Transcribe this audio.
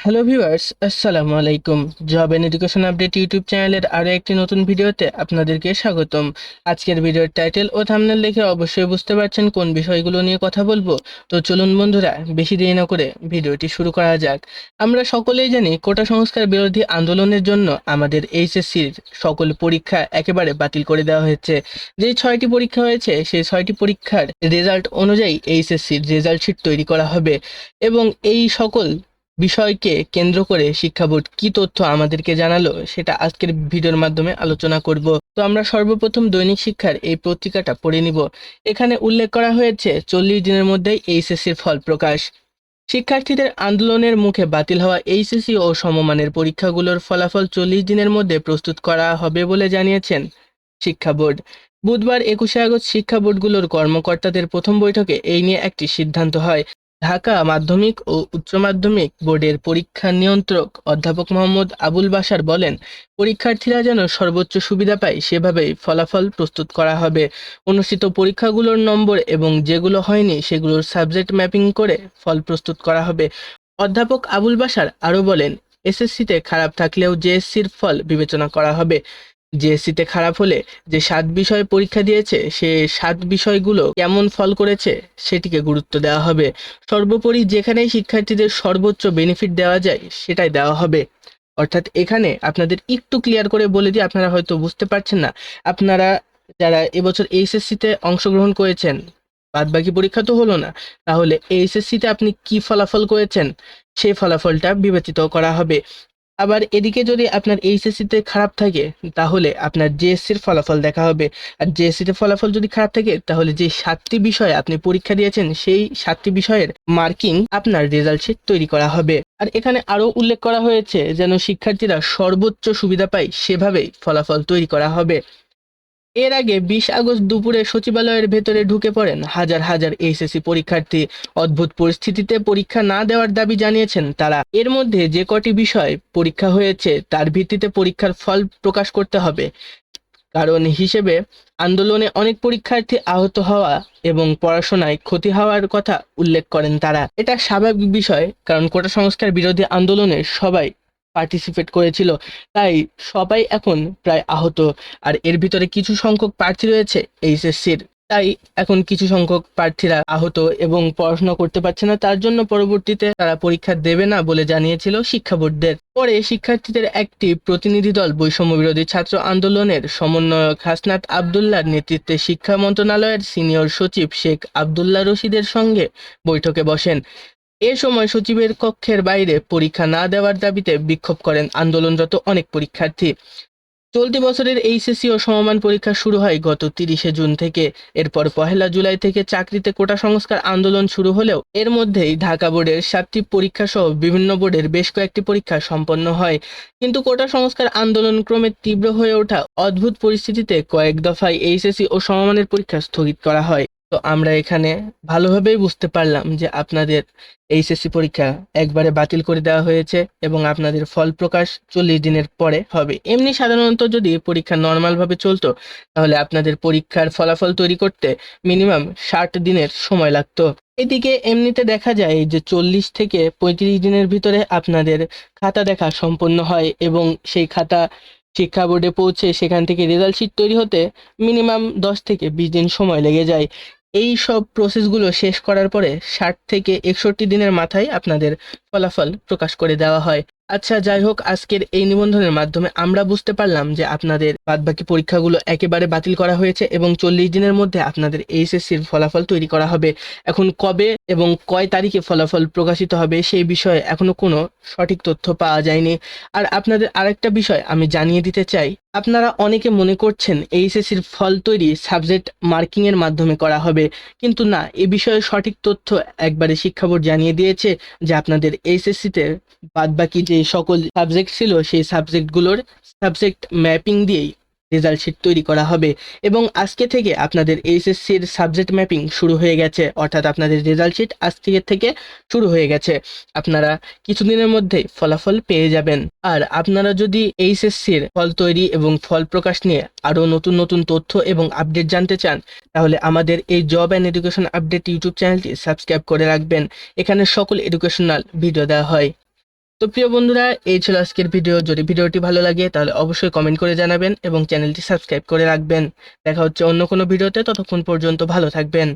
Hello viewers, আসসালামু আলাইকুম। Job and education update YouTube চ্যানেলের আরও একটি নতুন ভিডিওতে আপনাদেরকে স্বাগতম। আজকের ভিডিওর টাইটেল ও থাম্বনেল দেখে অবশ্যই বুঝতে পারছেন কোন বিষয়গুলো নিয়ে কথা বলবো। তো চলুন বন্ধুরা, বেশি দেরি না করে ভিডিওটি শুরু করা যাক। আমরা সকলেই জানি কোটা সংস্কার বিরোধী আন্দোলনের জন্য আমাদের এইচএসসির সকল পরীক্ষা একেবারে বাতিল করে দেওয়া হয়েছে। যেই 6টি পরীক্ষা হয়েছে সেই 6টি পরীক্ষার রেজাল্ট অনুযায়ী এইচএসসির রেজাল্ট শিট তৈরি করা হবে এবং এই সকল বিষয়কে কেন্দ্র করে শিক্ষা বোর্ড কি তথ্য আমাদেরকে জানালো সেটা আজকের ভিডিওর মাধ্যমে আলোচনা করব। তো আমরা সর্বপ্রথম দৈনিক শিক্ষার এই পত্রিকাটা পড়ে নিব। এখানে উল্লেখ করা হয়েছে 40 দিনের মধ্যেই এইচএসসির ফল প্রকাশ। শিক্ষার্থীদের আন্দোলনের মুখে বাতিল হওয়া এইচএসসি ও সমমানের পরীক্ষাগুলোর ফলাফল 40 দিনের মধ্যে প্রস্তুত করা হবে বলে জানিয়েছেন শিক্ষা বোর্ড। বুধবার 21শে আগস্ট শিক্ষা বোর্ডগুলোর কর্মকর্তাদের প্রথম বৈঠকে এই নিয়ে একটি সিদ্ধান্ত হয়। ঢাকা মাধ্যমিক ও উচ্চ মাধ্যমিক বোর্ডের পরীক্ষা নিয়ন্ত্রক অধ্যাপক মোহাম্মদ আবুল বাশার বলেন, পরীক্ষার্থীরা যেন সর্বোচ্চ সুবিধা পায় সেভাবেই ফলাফল প্রস্তুত করা হবে। অনুষ্ঠিত পরীক্ষাগুলোর নম্বর এবং যেগুলো হয়নি সেগুলোর সাবজেক্ট ম্যাপিং করে ফল প্রস্তুত করা হবে। অধ্যাপক আবুল বাশার আরও বলেন, এসএসসিতে খারাপ থাকলেও জেএসসির ফল বিবেচনা করা হবে। জেএসসিতে খারাপ হলে যে 7 বিষয়ে পরীক্ষা দিয়েছে সে 7 বিষয়গুলো কেমন ফল করেছে সেটিকে গুরুত্ব দেওয়া হবে। সর্বোপরি যেখানেই শিক্ষার্থীদের সর্বোচ্চ বেনিফিট দেওয়া যায় সেটাই দেওয়া হবে। অর্থাৎ এখানে আপনাদের একটু ক্লিয়ার করে বলে দিই, আপনারা হয়তো বুঝতে পারছেন না। আপনারা যারা এবছর এইচএসসিতে অংশগ্রহণ করেছেন, বাদবাকি পরীক্ষা তো হলো না, তাহলে এইচএসসিতে আপনি কি ফলাফল করেছেন সেই ফলাফলটা বিবেচিত করা হবে। আবার এদিকে যদি আপনার এইচএসসিতে খারাপ থাকে তাহলে আপনার জেএসসির ফলাফল দেখা হবে। আর জেএসসিতে ফলাফল যদি খারাপ থাকে তাহলে যে 7টি বিষয়ে আপনি পরীক্ষা দিয়েছেন সেই 7টি বিষয়ের মার্কিং আপনার রেজাল্ট শিট তৈরি করা হবে। আর এখানে আরও উল্লেখ করা হয়েছে যেন শিক্ষার্থীরা সর্বোচ্চ সুবিধা পায় সেভাবেই ফলাফল তৈরি করা হবে। এর আগে 20 আগস্ট দুপুরে সচিবালয়ের ভেতরে ঢুকে পড়েন হাজার হাজার এইচএসসি পরীক্ষার্থী। অদ্ভুত পরিস্থিতিতে পরীক্ষা না দেওয়ার দাবি জানিয়েছেন তারা। এর মধ্যে যে কটি বিষয় পরীক্ষা হয়েছে তার ভিত্তিতে পরীক্ষার ফল প্রকাশ করতে হবে। কারণ হিসেবে আন্দোলনে অনেক পরীক্ষার্থী আহত হওয়া এবং পড়াশোনায় ক্ষতি হওয়ার কথা উল্লেখ করেন তারা। এটা স্বাভাবিক বিষয়, কারণ কোটা সংস্কার বিরোধী আন্দোলনে সবাই পার্টিসিপেট করেছিল, তাই সবাই এখন প্রায় আহত। আর এর ভিতরে কিছু সংখ্যক প্রার্থী রয়েছে এইচএসসির, তাই এখন কিছু সংখ্যক প্রার্থীরা আহত এবং পড়াশোনা করতে পারছে না, তার জন্য পরবর্তীতে তারা পরীক্ষা দেবে না বলে জানিয়েছিল শিক্ষা বোর্ডদের। পরে শিক্ষার্থীদের একটি প্রতিনিধি দল বৈষম্য বিরোধী ছাত্র আন্দোলনের সমন্বয়ক হাসনাত আবদুল্লাহর নেতৃত্বে শিক্ষা মন্ত্রণালয়ের সিনিয়র সচিব শেখ আবদুল্লাহ রশিদের সঙ্গে বৈঠকে বসেন। এ সময় সচিবের কক্ষের বাইরে পরীক্ষা না দেওয়ার দাবিতে বিক্ষোভ করেন আন্দোলনরত অনেক পরীক্ষার্থী। চলতি বছরের এইচএসসি ও সমমান পরীক্ষা শুরু হয় গত 30শে জুন থেকে। এরপর 1 জুলাই থেকে চাকরিতে কোটা সংস্কার আন্দোলন শুরু হলেও এর মধ্যেই ঢাকা বোর্ডের 7টি পরীক্ষা সহ বিভিন্ন বোর্ডের বেশ কয়েকটি পরীক্ষা সম্পন্ন হয়। কিন্তু কোটা সংস্কার আন্দোলন ক্রমে তীব্র হয়ে ওঠা অদ্ভুত পরিস্থিতিতে কয়েক দফায় এইচএসসি ও সমমানের পরীক্ষা স্থগিত করা হয়। তো আমরা এখানে ভালোভাবেই বুঝতে পারলাম যে আপনাদের এইচএসসি পরীক্ষা একবারে বাতিল করে দেওয়া হয়েছে এবং আপনাদের ফল প্রকাশ 40 দিনের পরে হবে। এমনি সাধারণত যদি পরীক্ষা নর্মালভাবে চলতো তাহলে আপনাদের পরীক্ষার ফলাফল তৈরি করতে মিনিমাম 60 দিনের সময় লাগতো। এদিকে এমনিতে দেখা যায় যে 40 থেকে 35 দিনের ভিতরে আপনাদের খাতা দেখা সম্পন্ন হয় এবং সেই খাতা শিক্ষা বোর্ডে পৌঁছে সেখান থেকে রেজাল্ট শিট তৈরি হতে মিনিমাম 10 থেকে 20 দিন সময় লেগে যায়। এই সব প্রসেসগুলো শেষ করার পরে 60 থেকে 61 দিনের মাথায় আপনাদের ফলাফল প্রকাশ করে দেওয়া হয়। আচ্ছা, যাই হোক, আজকের এই নিবন্ধনের মাধ্যমে আমরা বুঝতে পারলাম যে আপনাদের বাদবাকি পরীক্ষাগুলো একেবারে বাতিল করা হয়েছে এবং 40 দিনের মধ্যে আপনাদের এইচএসসির ফলাফল তৈরি করা হবে। এখন কবে এবং কয় তারিখে ফলাফল প্রকাশিত হবে সেই বিষয়ে এখনো কোনো সঠিক তথ্য পাওয়া যায়নি। আর আপনাদের আরেকটা বিষয় আমি জানিয়ে দিতে চাই, আপনারা অনেকে মনে করছেন এইচএসসির ফল তৈরি সাবজেক্ট মার্কিং এর মাধ্যমে করা হবে, কিন্তু না, এ বিষয়ে সঠিক তথ্য একবারে শিক্ষা বোর্ড জানিয়ে দিয়েছে যে আপনাদের এইচএসসিতে বাদবাকি যে সকল সাবজেক্ট ছিল সেই সাবজেক্টগুলোর সাবজেক্ট ম্যাপিং দিয়েই রেজাল্ট শিট তৈরি করা হবে। এবং আজকে থেকে আপনাদের এইচএসসির সাবজেক্ট ম্যাপিং শুরু হয়ে গেছে, অর্থাৎ আপনাদের রেজাল্ট শিট আজ থেকে শুরু হয়ে গেছে। আপনারা কিছুদিনের মধ্যেই ফলাফল পেয়ে যাবেন। আর আপনারা যদি এইচএসসির ফল তৈরি এবং ফল প্রকাশ নিয়ে আরও নতুন নতুন তথ্য এবং আপডেট জানতে চান তাহলে আমাদের এই job and education update YouTube চ্যানেলটি সাবস্ক্রাইব করে রাখবেন। এখানে সকল এডুকেশনাল ভিডিও দেওয়া হয়। তো প্রিয় বন্ধুরা, এই ছিল আজকের ভিডিও। যদি ভিডিওটি ভালো লাগে তাহলে অবশ্যই কমেন্ট করে জানাবেন এবং চ্যানেলটি সাবস্ক্রাইব করে রাখবেন। দেখা হচ্ছে অন্য কোনো ভিডিওতে, ততক্ষণ পর্যন্ত ভালো থাকবেন।